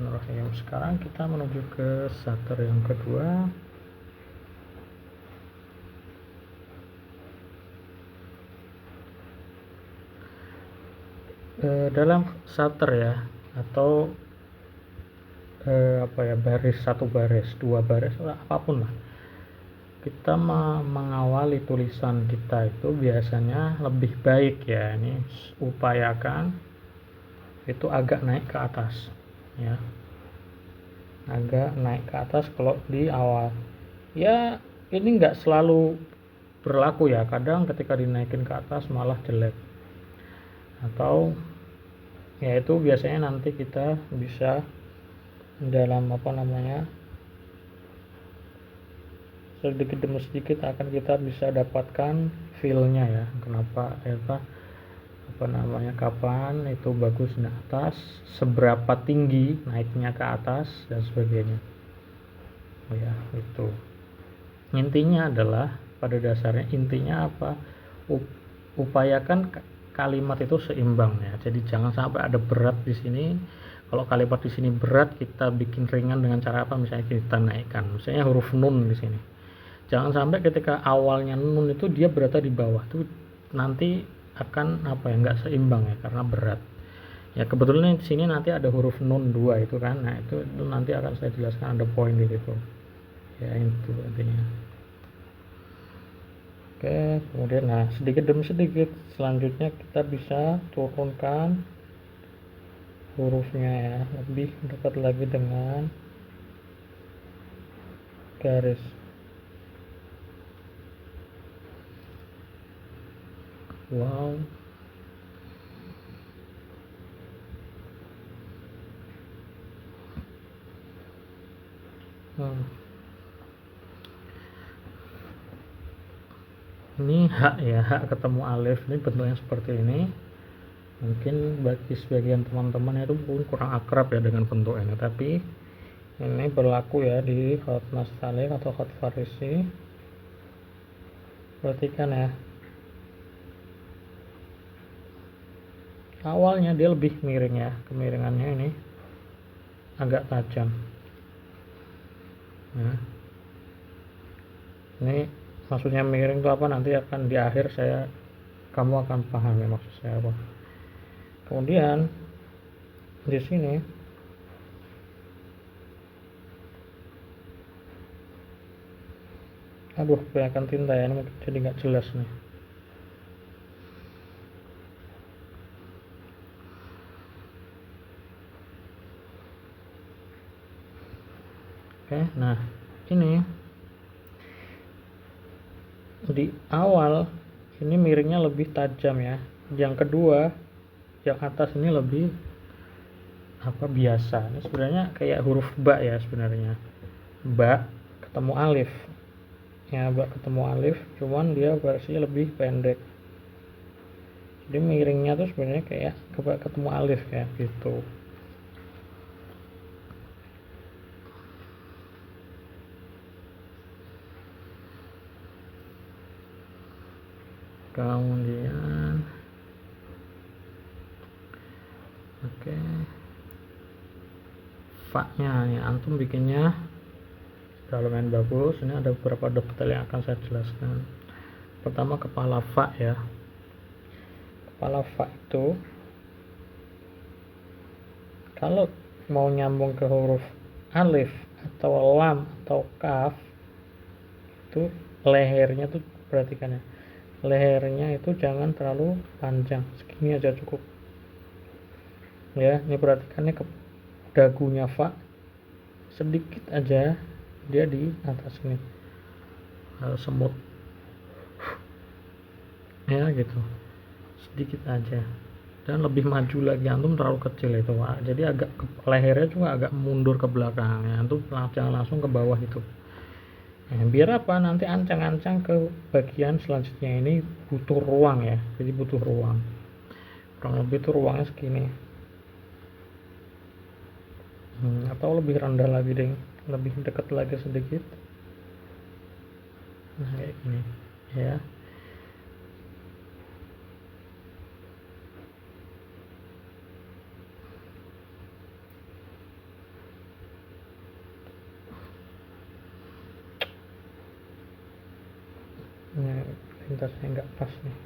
Bismillahirrahmanirrahim. Sekarang kita menuju ke satker yang kedua. Dalam satker ya, atau baris, satu baris, dua baris, apapun lah, kita mengawali tulisan kita itu biasanya lebih baik ya, ini upayakan itu agak naik ke atas ya, agak naik ke atas kalau di awal ya. Ini nggak selalu berlaku ya, kadang ketika dinaikin ke atas malah jelek, atau ya itu biasanya nanti kita bisa dalam sedikit demi sedikit akan kita bisa dapatkan feel-nya ya, kenapa kapan itu bagus di atas, seberapa tinggi naiknya ke atas dan sebagainya. Oh ya, itu intinya adalah, pada dasarnya intinya apa, upayakan kalimat itu seimbang ya. Jadi jangan sampai ada berat di sini. Kalau kalimat di sini berat, kita bikin ringan dengan cara apa? Misalnya kita naikkan, misalnya huruf nun di sini. Jangan sampai ketika awalnya nun itu dia berada di bawah, tuh nanti akan nggak seimbang ya, karena berat. Ya kebetulan di sini nanti ada huruf nun 2 itu kan. Nah, itu nanti akan saya jelaskan, ada poin di situ. Ya itu artinya. Oke, kemudian sedikit demi sedikit selanjutnya kita bisa turunkan hurufnya ya, lebih dekat lagi dengan garis. Wow. Ini hak ya, hak ketemu alif, ini bentuknya seperti ini. Mungkin bagi sebagian teman-teman itu mungkin kurang akrab ya dengan bentuk ini, tapi ini berlaku ya di hot nastalik atau hot farisi. Perhatikan ya, awalnya dia lebih miring ya, kemiringannya ini agak tajam. Nah, ini maksudnya miring itu apa, nanti akan di akhir kamu akan paham ya maksud saya apa. Kemudian di sini kebanyakan tinta ya, ini jadi nggak jelas nih. Oke, nah ini di awal ini miringnya lebih tajam ya. Yang kedua, yang atas ini lebih biasa. Ini sebenarnya kayak huruf ba ya sebenarnya. Ba ketemu alif. Ya, ba ketemu alif, cuman dia versinya lebih pendek. Jadi miringnya tuh sebenarnya kayak ba ketemu alif ya gitu. Kemudian oke, fa-nya ya, antum bikinnya kalau main bagus. Ini ada beberapa detail yang akan saya jelaskan. Pertama, kepala fa ya. Kepala fa itu kalau mau nyambung ke huruf alif atau lam atau kaf, itu lehernya tuh perhatikan ya, lehernya itu jangan terlalu panjang, segini aja cukup ya. Ini perhatikannya ke dagunya fa sedikit aja, dia di atas ini semut ya gitu, sedikit aja, dan lebih maju lagi, antum terlalu kecil itu Pak. Jadi agak lehernya juga agak mundur ke belakang ya, antum jangan langsung ke bawah itu. Nah, biar apa, nanti ancang-ancang ke bagian selanjutnya ini butuh ruang ya, jadi butuh ruang, kurang lebih itu ruangnya segini. Atau lebih rendah lagi deh, lebih dekat lagi sedikit. Nah kayak gini ya. atasnya nggak pas nih.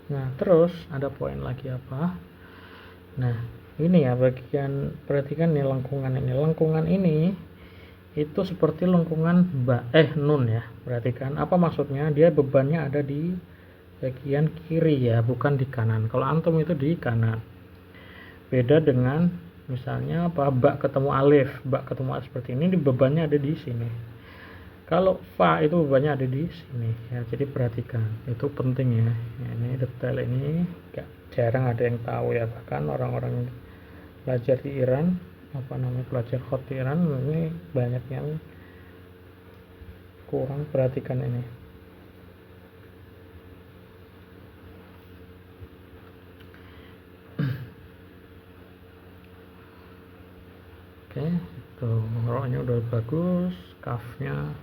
Nah, terus ada poin lagi apa? Nah, ini ya bagian, perhatikan nih lengkungan ini. Lengkungan ini itu seperti lengkungan nun ya. Perhatikan apa maksudnya? Dia bebannya ada di bagian kiri ya, bukan di kanan. Kalau antum itu di kanan. Beda dengan misalnya apa? Ba ketemu alif, seperti ini bebannya ada di sini. Kalau fa itu bebannya ada di sini ya, jadi perhatikan, itu penting ya. Ini detail ini jarang ada yang tahu ya, bahkan orang-orang belajar di Iran, pelajar khot di Iran ini banyak yang kurang perhatikan ini. Oke, itu roknya udah bagus, kafnya.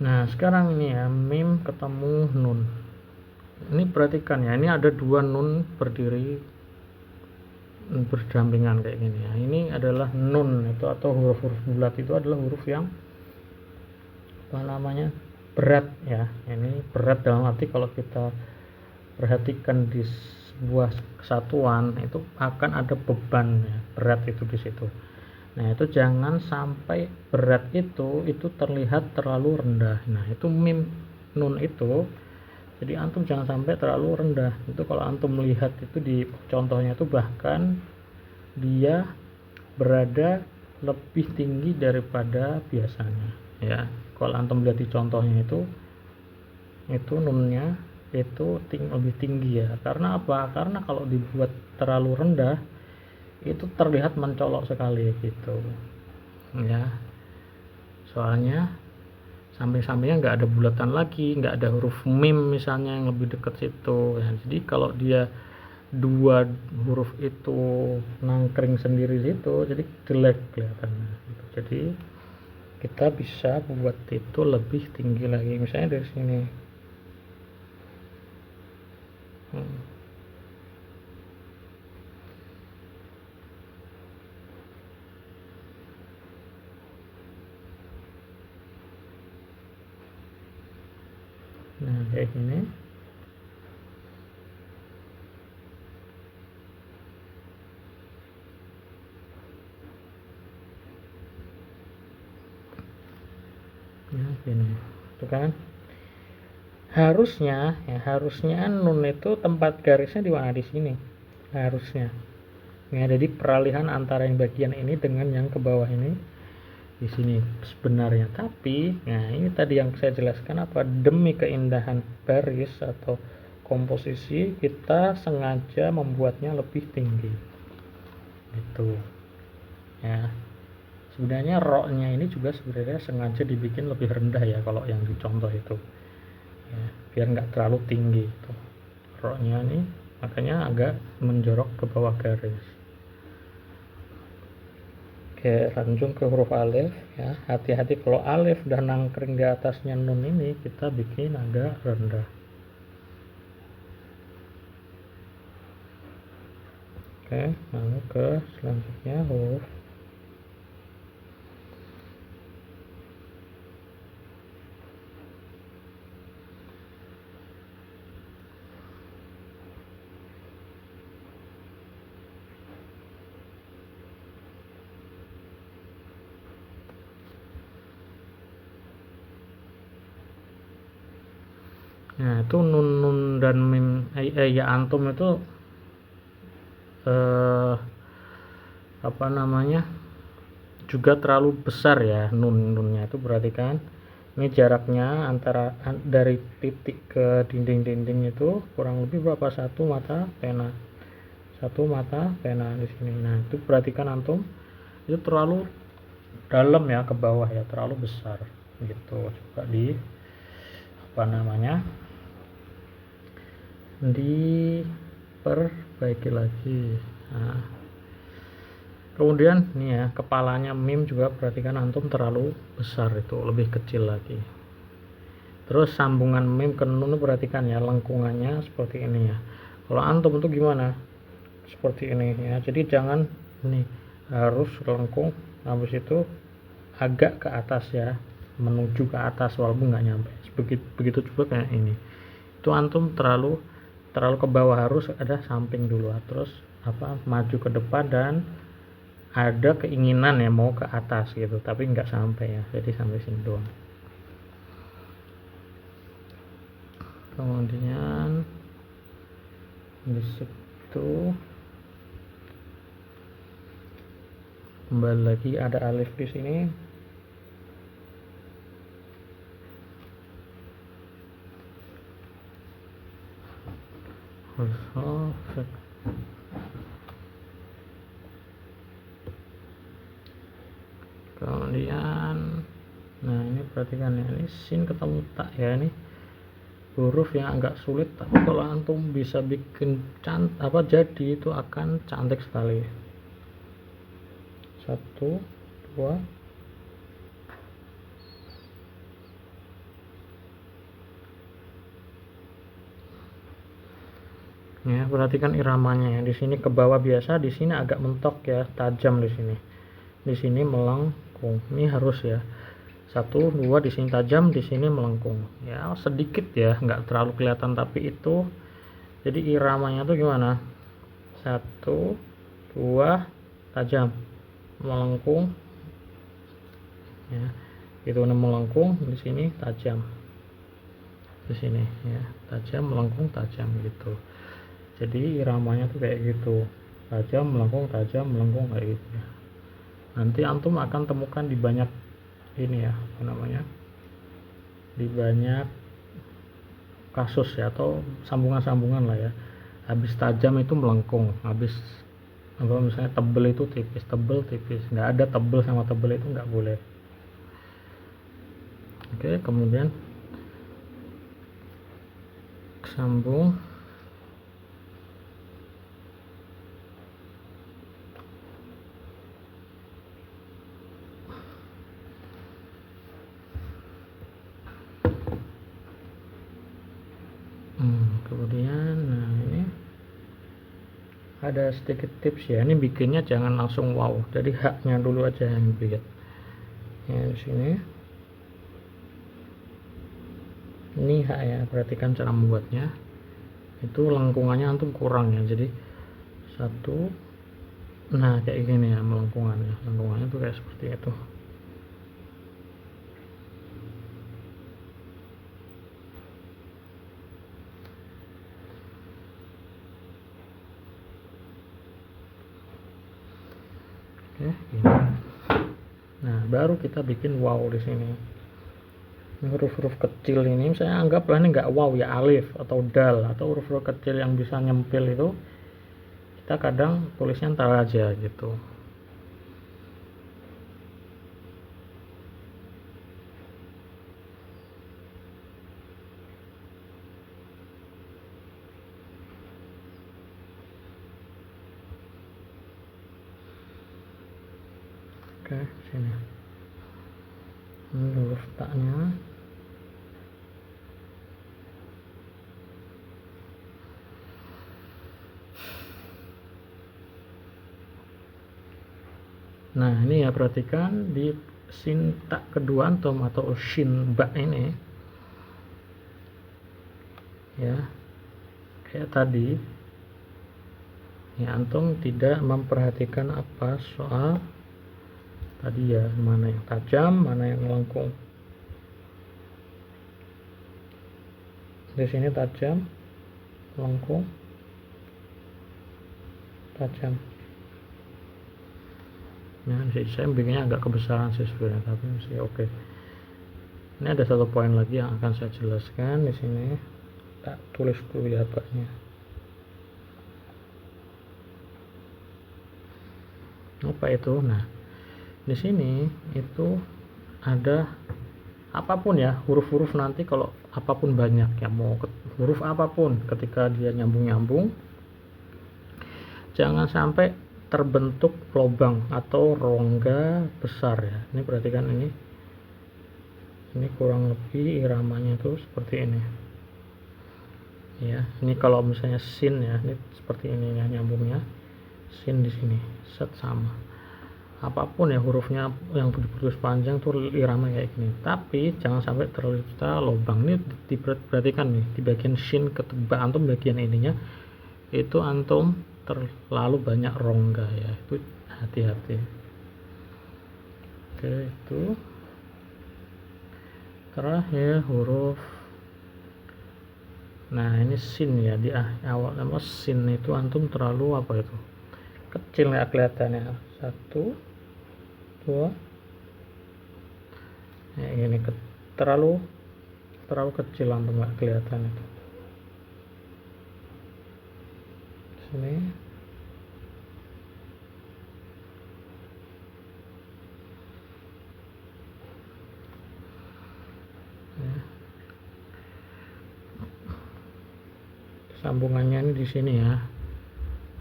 Nah, sekarang ini ya, mim ketemu nun. Ini perhatikan ya, ini ada dua nun berdiri berdampingan kayak gini ya. Ini adalah nun itu, atau huruf-huruf bulat itu adalah huruf yang berat ya. Ini berat dalam arti kalau kita perhatikan di sebuah kesatuan itu akan ada beban ya, berat itu di situ. Nah, itu jangan sampai berat itu terlihat terlalu rendah. Nah, itu mim nun itu, jadi antum jangan sampai terlalu rendah. Itu kalau antum melihat itu di contohnya itu bahkan dia berada lebih tinggi daripada biasanya ya. Kalau antum lihat di contohnya itu nunnya itu lebih tinggi ya. Karena apa? Karena kalau dibuat terlalu rendah itu terlihat mencolok sekali gitu ya, soalnya samping-sampingnya nggak ada bulatan lagi, nggak ada huruf mim misalnya yang lebih dekat situ ya. Jadi kalau dia dua huruf itu nangkring sendiri situ, jadi jelek kelihatannya gitu. Jadi kita bisa buat itu lebih tinggi lagi, misalnya dari sini. Nah, kayak gini. Nah, gini. Itu kan harusnya nun itu tempat garisnya di mana? Di sini harusnya. Ini ada di peralihan antara yang bagian ini dengan yang ke bawah ini, di sini sebenarnya. Tapi nah, ini tadi yang saya jelaskan, apa, demi keindahan baris atau komposisi kita sengaja membuatnya lebih tinggi gitu ya. Sebenarnya roknya ini juga sebenarnya sengaja dibikin lebih rendah ya kalau yang dicontoh itu ya, biar nggak terlalu tinggi itu roknya ini, makanya agak menjorok ke bawah garis. Oke, lanjut ke huruf alif ya. Hati-hati kalau alif dan nangkring di atasnya nun ini kita bikin agak rendah. Oke, lalu ke selanjutnya huruf nah, itu nun dan mim ya antum itu juga terlalu besar ya nunnya itu. Perhatikan ini jaraknya antara dari titik ke dinding itu kurang lebih berapa? Satu mata pena di sini. Nah, itu perhatikan antum itu terlalu dalam ya, ke bawah ya, terlalu besar gitu. Coba diperbaiki lagi. Nah, Kemudian nih ya, kepalanya mim juga perhatikan antum terlalu besar, itu lebih kecil lagi. Terus sambungan mim ke nun perhatikan ya, lengkungannya seperti ini ya. Kalau antum itu gimana? Seperti ini ya. Jadi jangan nih, harus lengkung, habis itu agak ke atas ya, menuju ke atas walaupun nggak nyampe. Begitu juga kayak ini. Itu antum terlalu ke bawah, harus ada samping dulu, terus maju ke depan dan ada keinginan ya mau ke atas gitu, tapi nggak sampai ya, jadi sampai sini doang. Kemudian di situ kembali lagi ada alif di sini. Kemudian nah ini perhatikan ya, ini sin ketemu tak ya, ini huruf yang agak sulit, tapi kalau antum bisa bikin jadi itu akan cantik sekali. 1 2 ya, perhatikan iramanya ya. Di sini ke bawah biasa, di sini agak mentok ya, tajam di sini. Di sini melengkung. Ini harus ya. 1 2 di sini tajam, di sini melengkung. Ya, sedikit ya, nggak terlalu kelihatan, tapi itu jadi iramanya tuh gimana? 1 2 tajam, melengkung. Ya. Itu melengkung, di sini tajam. Di sini ya, tajam, melengkung, tajam gitu. Jadi iramanya tuh kayak gitu, tajam melengkung kayak gitu ya. Nanti antum akan temukan di banyak ini ya, di banyak kasus ya, atau sambungan-sambungan lah ya. Habis tajam itu melengkung, habis misalnya tebel itu tipis, tebel tipis, nggak ada tebel sama tebel, itu nggak boleh. Oke, kemudian sambung. Kemudian nah ini ada sedikit tips ya, ini bikinnya jangan langsung wow, jadi haknya dulu aja yang bikin ya. Di sini ini hak ya, perhatikan cara membuatnya, itu lengkungannya antum kurang ya, jadi 1, nah kayak gini ya, lengkungannya tuh kayak seperti itu. Gini. Nah, baru kita bikin wow di sini. Huruf-huruf kecil ini saya anggaplah ini nggak wow ya, alif atau dal atau huruf-huruf kecil yang bisa nyempil itu kita kadang tulisnya ntar aja gitu. Oke, sini. Ini huruf taknya. Nah, ini ya, perhatikan di sin tak kedua antum atau shin ba ini ya, kayak tadi ya, antum tidak memperhatikan apa soal tadi ya, mana yang tajam, mana yang melengkung. Di sini tajam, melengkung, tajam. Nah, saya bikinnya agak kebesaran sih sebenarnya, tapi masih oke. Ini ada satu poin lagi yang akan saya jelaskan di sini. Tak tulis dulu ya baknya. Apa itu? Nah, di sini itu ada apapun ya, huruf-huruf nanti kalau apapun banyak ya, mau huruf apapun ketika dia nyambung-nyambung, jangan sampai terbentuk lubang atau rongga besar ya. Ini perhatikan ini kurang lebih iramanya tuh seperti ini ya. Ini kalau misalnya sin ya, ini seperti ini ya nyambungnya, sin di sini set sama. Apapun ya hurufnya yang diputus panjang tuh irama kayak gini, tapi jangan sampai tercipta lubang. Ini diperhatikan nih, di bagian shin ketebak antum bagian ininya itu antum terlalu banyak rongga ya, itu hati-hati. Oke, itu terakhir huruf, nah ini sin ya, di awal nama sin itu antum terlalu apa itu kecil ya kelihatannya, 1 2 ya, ini terlalu kecil antum nggak kelihatan itu sini. Ya. Sambungannya ini di sini ya,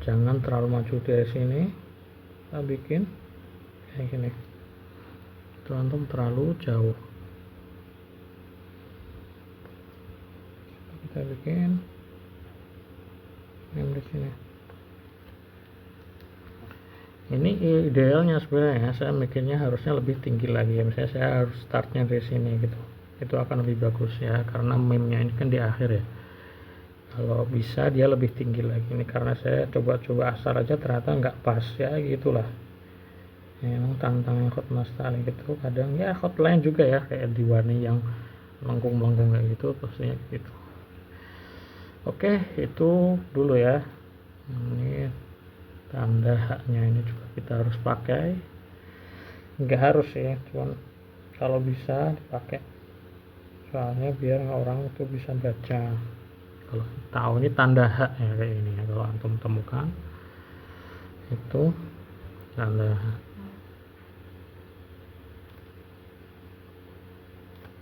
jangan terlalu maju dari sini. Kita bikin kayak gini, itu antum terlalu jauh. Kita bikin yang di sini. Ini idealnya sebenarnya saya mikirnya harusnya lebih tinggi lagi ya, misalnya saya harus startnya dari sini gitu, itu akan lebih bagus ya, karena meme-nya ini kan di akhir ya. Kalau bisa dia lebih tinggi lagi, ini karena saya coba-coba asal aja ternyata nggak pas ya, gitulah ya, emang tantangan Hotmas Tali gitu, kadang ya hotline juga ya kayak diwarni yang melengkung-melengkung kayak gitu pastinya gitu. Oke, itu dulu ya. Ini tanda haknya ini juga kita harus pakai, nggak harus ya, cuman kalau bisa dipakai soalnya biar orang itu bisa baca, kalau tahu ini tanda hak ya kayak ini ya, kalau antum temukan itu tanda hak.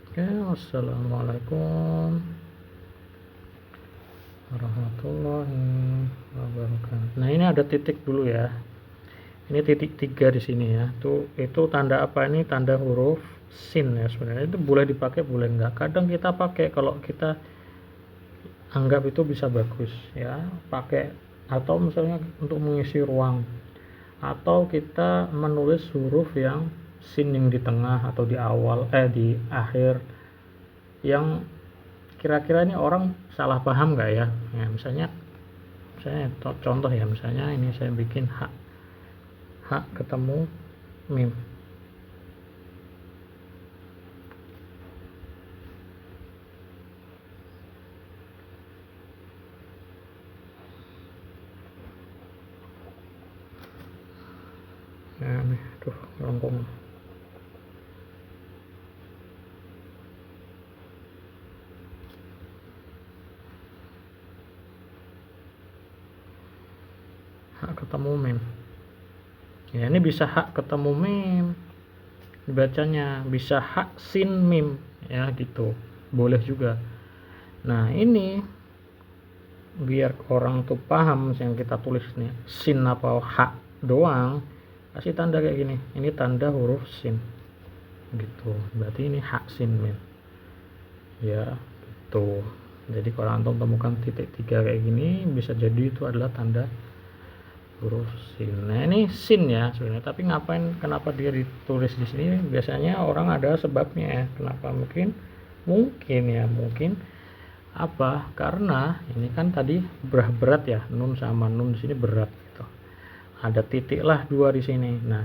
Oke, wassalamualaikum warahmatullahi wabarakatuh. Nah ini ada titik dulu ya, ini titik 3 di sini ya, itu tanda apa, ini tanda huruf sin ya. Sebenarnya itu boleh dipakai boleh enggak, kadang kita pakai kalau kita anggap itu bisa bagus ya pakai, atau misalnya untuk mengisi ruang, atau kita menulis huruf yang sin yang di tengah atau di awal di akhir, yang kira-kira ini orang salah paham nggak ya. Ya misalnya contoh ya, misalnya ini saya bikin hak ketemu mim, nah nih tuh melengkung. Hak ketemu mim ya, ini bisa hak ketemu mim dibacanya, bisa hak sin mim ya gitu, boleh juga. Nah ini biar orang tuh paham yang kita tulis nih sin apa hak doang, kasih tanda kayak gini, ini tanda huruf sin gitu, berarti ini hak sin mim ya gitu. Jadi kalau antum temukan titik 3 kayak gini, bisa jadi itu adalah tanda huruf sin. Nah ini sin ya sebenarnya, tapi kenapa dia ditulis di sini, biasanya orang ada sebabnya ya kenapa, mungkin apa, karena ini kan tadi berat ya, nun sama nun di sini berat gitu, ada titik lah 2 di sini. Nah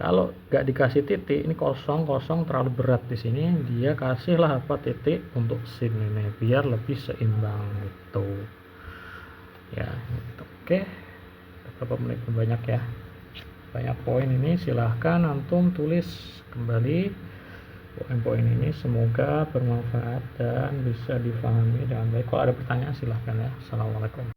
kalau nggak dikasih titik, ini kosong terlalu berat di sini, dia kasihlah apa titik untuk sin ini biar lebih seimbang gitu ya gitu. Oke, berapa menit banyak ya, banyak poin ini, silahkan antum tulis kembali poin-poin ini, semoga bermanfaat dan bisa difahami dengan baik. Kalau ada pertanyaan silahkan ya. Assalamualaikum.